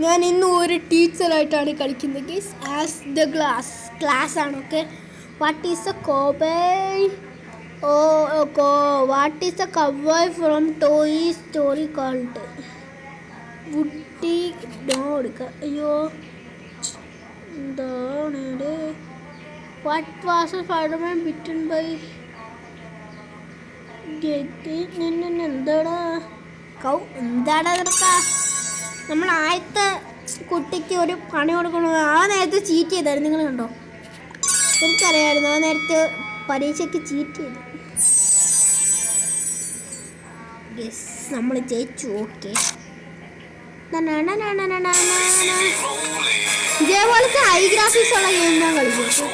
ഞാൻ ഇന്ന് ഒരു ടീച്ചറായിട്ടാണ് കളിക്കുന്നത് ഗൈസ്. ആസ് ദ ക്ലാസ് ആണ്. Okay, what is a cowboy? What is a cowboy from Toy Story called? Woody no എടുക്കുക. അയ്യോ, എന്താണ്? What was Spiderman bitten by? എന്താടാ എന്താടാ നിനക്കാ? നമ്മൾ ആദ്യത്തെ കുട്ടിക്ക് ഒരു പണി കൊടുക്കണോ? ആ നേരത്തെ ചീറ്റ് ചെയ്തായിരുന്നു, നിങ്ങൾ കണ്ടോ? എനിക്കറിയാമായിരുന്നു, ആ നേരത്തെ പരീക്ഷയ്ക്ക് ചീറ്റ് ചെയ്തു. യെസ്, നമ്മൾ ജയിച്ചു. ഓക്കെ, ഇതേപോലത്തെ ഹൈ ഗ്രാഫിക്സ് ഉള്ള ഗെയിം ഞാൻ കളിക്കും.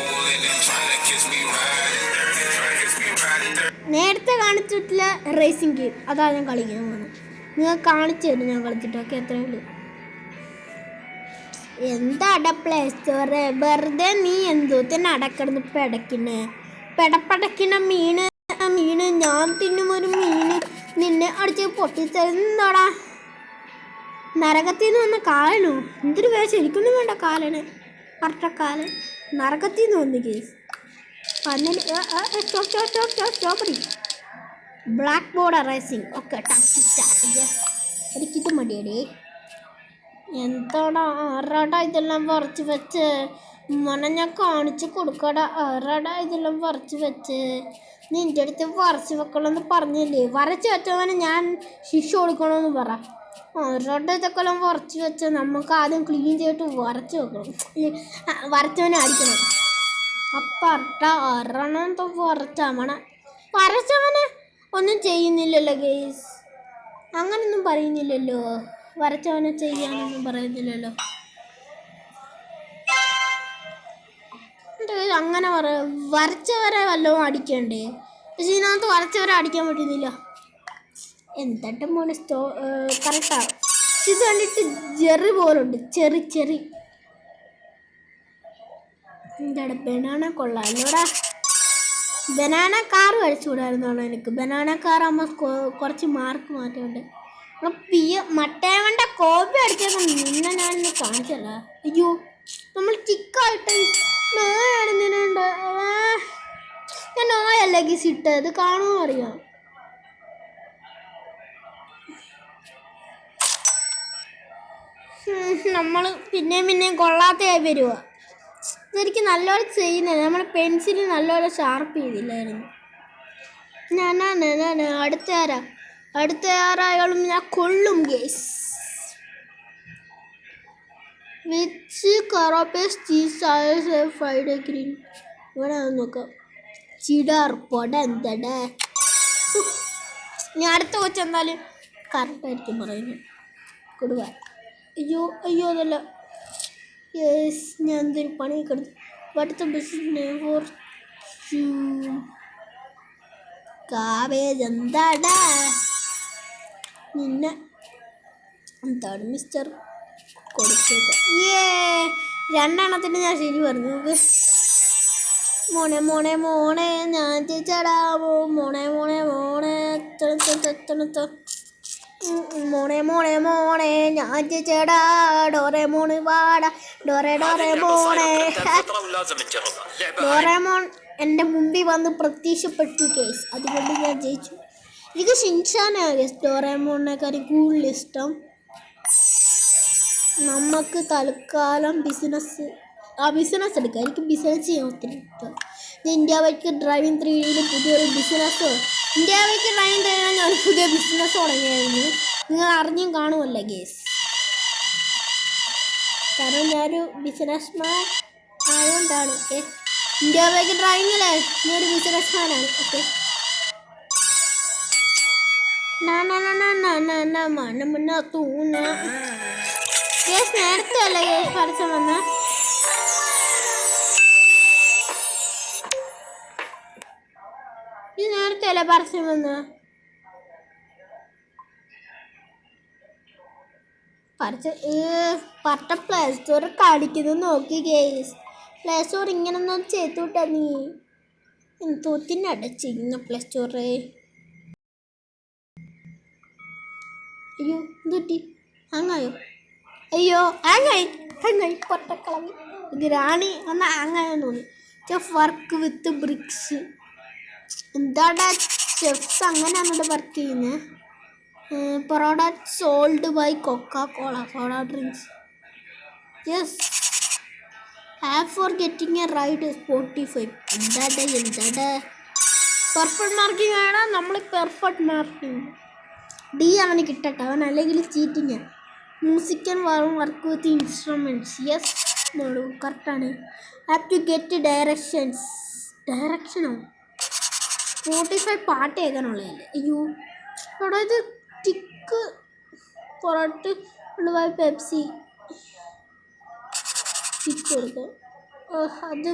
നേരത്തെ കാണിച്ചിട്ടില്ല റേസിംഗ് ഗെയിം, അതാണ് ഞാൻ കളിക്കുന്നത്. നിങ്ങൾ കാണിച്ചു തരും ഞാൻ കളിച്ചിട്ട്. ഓക്കെ, എത്രയേ ഉള്ളൂ. എന്താടാ പ്ലേ സ്റ്റോറ് വെറുതെ നീ എന്തോ തന്നെ അടക്കിടന്ന് പെടക്കിന മീന് ഞാൻ തിന്നും ഒരു മീന് നിന്നെ അടിച്ച് പൊട്ടിച്ചെന്താടാ? നരകത്തിൽ നിന്ന് വന്ന കാലനോ? എന്തൊരു പേര് ശരിക്കൊന്നും വേണ്ട കാലന്, കറക്റ്റക്കാലൻ നരകത്തിൽ നിന്ന് വന്നു കേസ്. സ്റ്റോപ്പടി ബ്ലാക്ക് ബോർഡ് റേസിംഗ്. ഓക്കെ, എനിക്കിത് മടിയടേ. എന്താടാ ആറാടാ ഇതെല്ലാം വരച്ച് വെച്ച്? മോനെ ഞാൻ കാണിച്ച് കൊടുക്കടാ. ആറാടാ ഇതെല്ലാം വരച്ച് വെച്ച്? നിൻ്റെ അടുത്ത് വരച്ച് വെക്കണമെന്ന് പറഞ്ഞില്ലേ? വരച്ച് വെച്ചവനെ ഞാൻ ശിക്ഷ കൊടുക്കണമെന്ന് പറ. ആറാടാ ഇതൊക്കെല്ലാം വരച്ച് വെച്ച്? നമുക്ക് ആദ്യം ക്ലീൻ ചെയ്തിട്ട് വരച്ച് വെക്കണം. വരച്ചവനെ അടിക്കണം. അപ്പം ആറെണ്ണം വരച്ചവനെ ഒന്നും ചെയ്യുന്നില്ലല്ലോ ഗേസ്. അങ്ങനൊന്നും പറയുന്നില്ലല്ലോ. വരച്ചവനെ ചെയ്യാനൊന്നും പറയുന്നില്ലല്ലോ. അങ്ങനെ വരച്ചവരെ വല്ലതും അടിക്കണ്ടേ? പക്ഷെ ഇതിനകത്ത് വരച്ചവരെ അടിക്കാൻ പറ്റുന്നില്ല. എന്തായിട്ട് മോനെ കറക്റ്റാണ്. ഇത് കണ്ടിട്ട് ജെറി പോലുണ്ട്. ചെറി എന്താണ്? ബനാന കൊള്ളാം അല്ലോടാ. ബനാന കാർ കഴിച്ചുകൂടായിരുന്നോളൂ എനിക്ക്. ബനാന കാർ ആകുമ്പോൾ കുറച്ച് മാർക്ക് മാറ്റമുണ്ട്. മട്ടേവൻ്റെ കോപ്പി അടിച്ചേക്കാൻ നിന്നെ ഞാനിന്ന് കാണിച്ചല്ല. അയ്യോ, നമ്മൾ ചിക്കായിട്ട് നോയാടുന്നുണ്ട്. ഞാൻ നോയല്ല ഗീസ് ഇട്ടത്, കാണുമോ അറിയാം. നമ്മൾ പിന്നെയും കൊള്ളാത്തയായി വരുക. ഇതെനിക്ക് നല്ലോണം ചെയ്യുന്നില്ല. നമ്മൾ പെൻസിൽ നല്ലോണം ഷാർപ്പ് ചെയ്തില്ലായിരുന്നു. അടുത്ത ആരായാലും ഞാൻ കൊള്ളും ഗേസ്. വിച്ച് കറോപ്പേസ് ചീസ് ഫ്രൈഡ് ഗ്രീൻ. ഇവിടെ നോക്കാം. ചിടാർ പൊട എന്തടേ. ഞാൻ അടുത്ത കൊച്ചെന്തായാലും കറക്റ്റായിരിക്കും പറയുന്നത്. കൊടുക്കുക. അയ്യോ അതല്ല. യെസ്, ഞാൻ എന്തൊരു പണിയൊക്കെ എടുത്തു. അടുത്ത ബിസിനസ് ഫോർ കാവേജ്. എന്താടാ നിന്നെ എന്താണ് മിസ്റ്റർ കൊടുത്തേക്ക. രണ്ടെണ്ണത്തിന് ഞാൻ ശരി പറഞ്ഞു. മോനെ ഞാൻ ചേച്ചാടാവോ? മോനെ ഞാൻ ചേച്ചേടാ. ഡോറേമോണ് വാടാ. ഡോറേമോൺ എൻ്റെ മുമ്പിൽ വന്ന് പ്രത്യക്ഷപ്പെട്ടു കേസ്. അതുകൊണ്ട് ഞാൻ ജയിച്ചു. എനിക്ക് ഷിൻചാനാണ് കേസ് ഡോറേമോണിനെക്കാളും കൂടുതൽ ഇഷ്ടം. നമുക്ക് തൽക്കാലം ബിസിനസ് എടുക്കാം. എനിക്ക് ബിസിനസ് ചെയ്യാൻ ഒത്തിരി ഇഷ്ടം. ഇന്ത്യ വൈക്ക് ഡ്രൈവിംഗ് 3Dയിൽ പുതിയൊരു ബിസിനസ്. ഇന്ത്യ വൈക്ക് ഡ്രൈവിംഗ് 3D ഞാൻ പുതിയ ബിസിനസ് തുടങ്ങിയായിരുന്നു. നിങ്ങൾ അറിഞ്ഞും കാണുമല്ലോ ഗേസ്. കാരണം ഞാനൊരു ബിസിനസ്മാൻ ആയതുകൊണ്ടാണ്. ഓക്കെ, ഇന്ത്യ വൈക്ക് ഡ്രൈവിംഗിലെ ഞാനൊരു ബിസിനസ്മാനാണ്. ഓക്കെ, ഗേസ് നേരത്തെ അല്ല ഗേസ് പരസ്യം വന്ന. ഇത് നേരത്തെ അല്ല പരസ്യം വന്ന. പറ്റ പ്ലേ സ്റ്റോർ കാണിക്കുന്നത് നോക്കി ഗേസ്. പ്ലേ സ്റ്റോർ ഇങ്ങനൊന്നും ചെയ്തുവിട്ടാ നീ തോത്തിനടച്ചിരുന്ന പ്ലേ സ്റ്റോറ്. അയ്യോ എന്തുപറ്റി? അങ്ങായോ? അയ്യോ ഹാങ്ങായി ഹാങ്ങായി പൊട്ടക്കളവി ഗ്രാണി ഒന്ന് ഹാങ്ങായെന്ന് തോന്നി. Chef work with bricks. എന്താടാ ചെഫ്സ് അങ്ങനെയാണോ വർക്ക് ചെയ്യുന്നത്? Product sold by Coca Cola soda drinks. Yes app for getting a ride Spotify. എന്താടാ പെർഫെക്റ്റ് മാർക്കിംഗ് ആണ്. നമ്മൾ പെർഫെക്റ്റ് മാർക്കിംഗ് ഡി അവന് കിട്ടട്ടെ. അവൻ അല്ലെങ്കിൽ cheating. Musical work with instruments. Yes നോളൂ കറക്റ്റാണ്. ഹാവ് ടു ഗെറ്റ് ഡയറക്ഷനോ സ്പോട്ടിഫൈ പാട്ട് കേൾക്കാനുള്ളതല്ലേ. അയ്യോ ഇവിടെ ഇത് ടിക്ക് പൊറോട്ട് ഉള്ളുവായി പെപ്സി ടിക്ക് കൊടുക്കും. അത്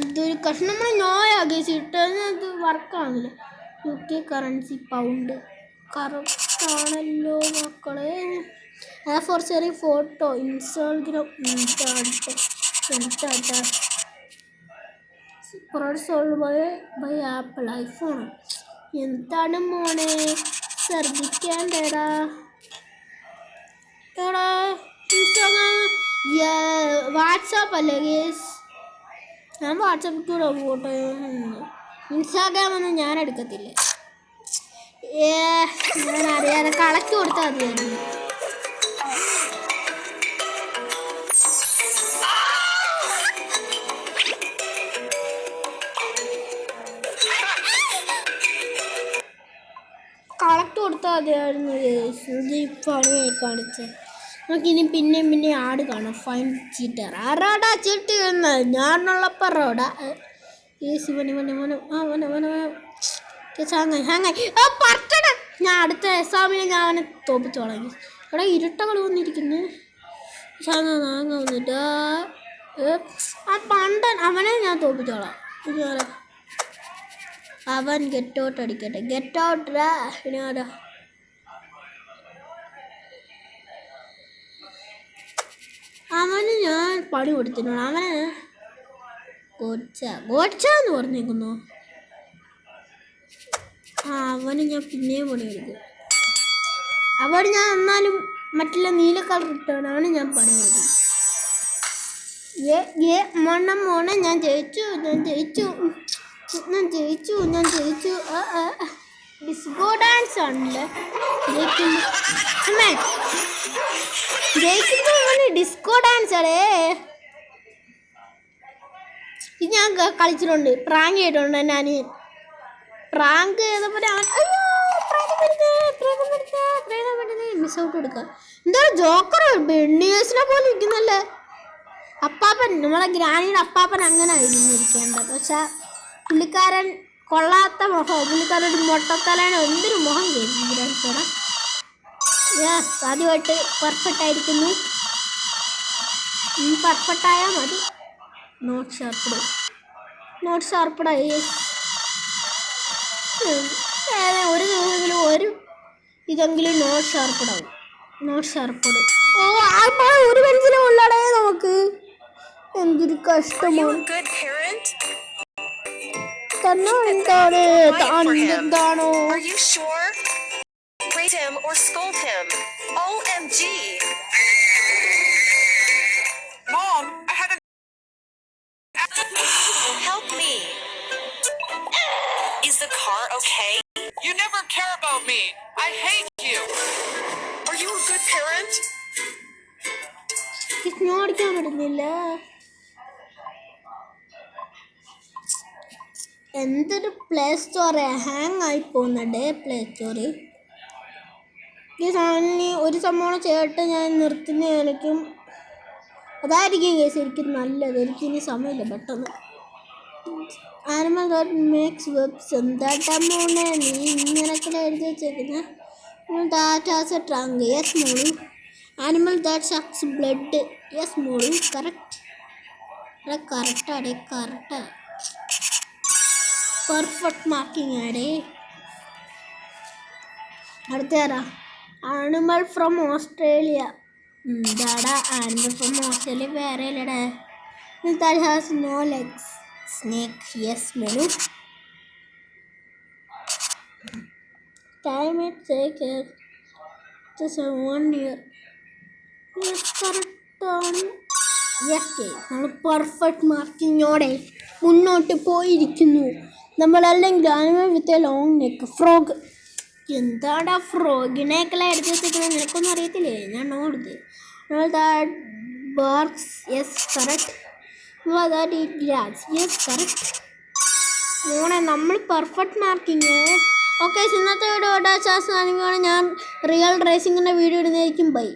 ഇതൊരു കഷ്ണം നമ്മൾ നോയാകേസ് ഇട്ടത് വർക്കാണില്ല. UK കറൻസി പൗണ്ട് കറക്റ്റാണല്ലോ മക്കളെ. ഫോർ ചെറിയ photo Instagram solve by Apple iPhone. എന്താണ് മോനെ ശ്രദ്ധിക്കേണ്ടടാ. എടാ ഇൻസ്റ്റാഗ്രാം വാട്സാപ്പ് അല്ലേ ഗേസ്? ഞാൻ വാട്സാപ്പിൽ കൂടെ ഫോട്ടോ ഇൻസ്റ്റാഗ്രാം ഒന്നും ഞാൻ എടുക്കത്തില്ല. ഞാൻ അറിയാതെ കളക്ട് കൊടുത്താൽ മതിയായിരുന്നു. കളക്ട് കൊടുത്താൽ മതിയായിരുന്നു. ഇപ്പാണ് കാണിച്ചത്. നമുക്കിനി പിന്നെ ആട് കാണാം. ഫൈൻ ചീറ്റർ ആരാടാ ചീട്ട് ചെയ്യുന്നത്? ഞാനുള്ളപ്പോൾ റോഡാ ഞാൻ അടുത്ത എക്സാമിന് ഞാൻ അവനെ തോപ്പിച്ചോളാം. ഇവിടെ ഇരുട്ടകൾ വന്നിരിക്കുന്നു. വന്നിട്ട് ആ പണ്ടൻ അവനെ ഞാൻ തോപ്പിച്ചോളാം. അവൻ ഗെറ്റ് ഔട്ട് അടിക്കട്ടെ. ഗെറ്റ് ഔട്ട് ഇനി ആരാ? അവന് ഞാൻ പണി കൊടുത്തിട്ടുണ്ട്. അവന് ഗോഡ്ചാന്ന് പറഞ്ഞേക്കുന്നു. അവന് ഞാൻ പിന്നെയും പണി കൊടുക്കും. അവന് ഞാൻ എന്നാലും മറ്റുള്ള നീല കളർ ഇട്ടാണ് അവന് ഞാൻ പണി കൊടുക്കും. മോനെ ഞാൻ ജയിച്ചു. ഡിസ്കോ ഡാൻസ് ആണല്ലേ ജയിക്കുമ്പോ അവന് ഡിസ്കോ ഡാൻസ് ആണേ. ഇത് ഞാൻ കളിച്ചിട്ടുണ്ട്. പ്രാങ്ക് ചെയ്തിട്ടുണ്ട്. ഞാൻ പ്രാങ്ക് ചെയ്തപ്പോൾ അവൻ മിസ് ഔട്ട് കൊടുക്കുക. എന്താ ജോക്കർ ബെണ്ണീസിനെ പോലെ ഇരിക്കുന്നല്ലേ. അപ്പാപ്പൻ നമ്മളെ ഗ്രാനിയുടെ അപ്പാപ്പൻ അങ്ങനെ ആയിരുന്നു ഇരിക്കേണ്ടത്. പക്ഷെ പുള്ളിക്കാരൻ കൊള്ളാത്ത മുഖം. പുള്ളിക്കാരൊരു മൊട്ടത്തലേനെ എന്തൊരു മുഖം കേൾക്കും. യെസ് ആദ്യമായിട്ട് പെർഫെക്റ്റ് ആയിരിക്കുന്നു. പെർഫെക്റ്റായാൽ മതി. Not sharpened yes. ഒരു ദിവസമെങ്കിലും ഒരു ഇതെങ്കിലും നോട്ട് ഷാർപ്പഡാവും. ഒരു പെൻസിലും ഉള്ളടേ നമുക്ക്. എന്തൊരു കഷ്ടമാണ്. എന്താണോ him or scold him. OMG. Mom, I had a help me. Is the car okay? You never care about me. I hate you. Are you a good parent? ഇഗ്നോറിക്കാൻ പറ്റുന്നില്ല. എന്തൊരു പ്ലേ സ്റ്റോറ് ഹാങ് ആയി പോകുന്നുണ്ട്. Play store ഈ സാധനം ഒരു സംഭവം ചെയ്തിട്ട് ഞാൻ നിർത്തുന്നതായിരിക്കും. അതായിരിക്കും കേസ് എനിക്കൊരു നല്ലത്. എനിക്കിനി സമയമില്ല പെട്ടെന്ന്. Animal that makes webs. എന്താട്ടാ മോനെ നീ ഇങ്ങനൊക്കെ എഴുതി വെച്ചേക്കുന്നത്? That has a trunk. Yes മോളു. Animal that sucks blood. Yes മോളു കറക്റ്റ്. കറക്റ്റാടേ കറക്റ്റാ. പെർഫെക്റ്റ് മാർക്കിംഗ് ആടേ. അടുത്തേറാ ആനിമൽ ഫ്രം ഓസ്ട്രേലിയ. എന്താടാ ആനിമൽ ഫ്രം ഓസ്ട്രേലിയ വേറെ അല്ലടാ. That has no legs. Snake. Yes മോളു. Time it take 1 year. കറക്റ്റാണ്. യെസ്, നമ്മൾ പെർഫെക്റ്റ് മാർക്കിങ്ങോടെ മുന്നോട്ട് പോയിരിക്കുന്നു. നമ്മളല്ലെങ്കിൽ animal with a long neck frog. എന്താടാ ഫ്രോഗിനെയൊക്കെ എടുത്ത് വെച്ചിരിക്കുന്നത്? നിനക്കൊന്നും അറിയത്തില്ലേ? ഞാൻ നോടുത് ബർഗ്സ്. Yes correct. Grass. Yes correct. മോനെ നമ്മൾ പെർഫെക്റ്റ് മാർക്കിങ്. ഓക്കെ, ഇന്നത്തെ വീഡിയോ ഞാൻ റിയൽ റേസിങ്ങിൻ്റെ വീഡിയോ ഇടുന്നതായിരിക്കും. ബൈ.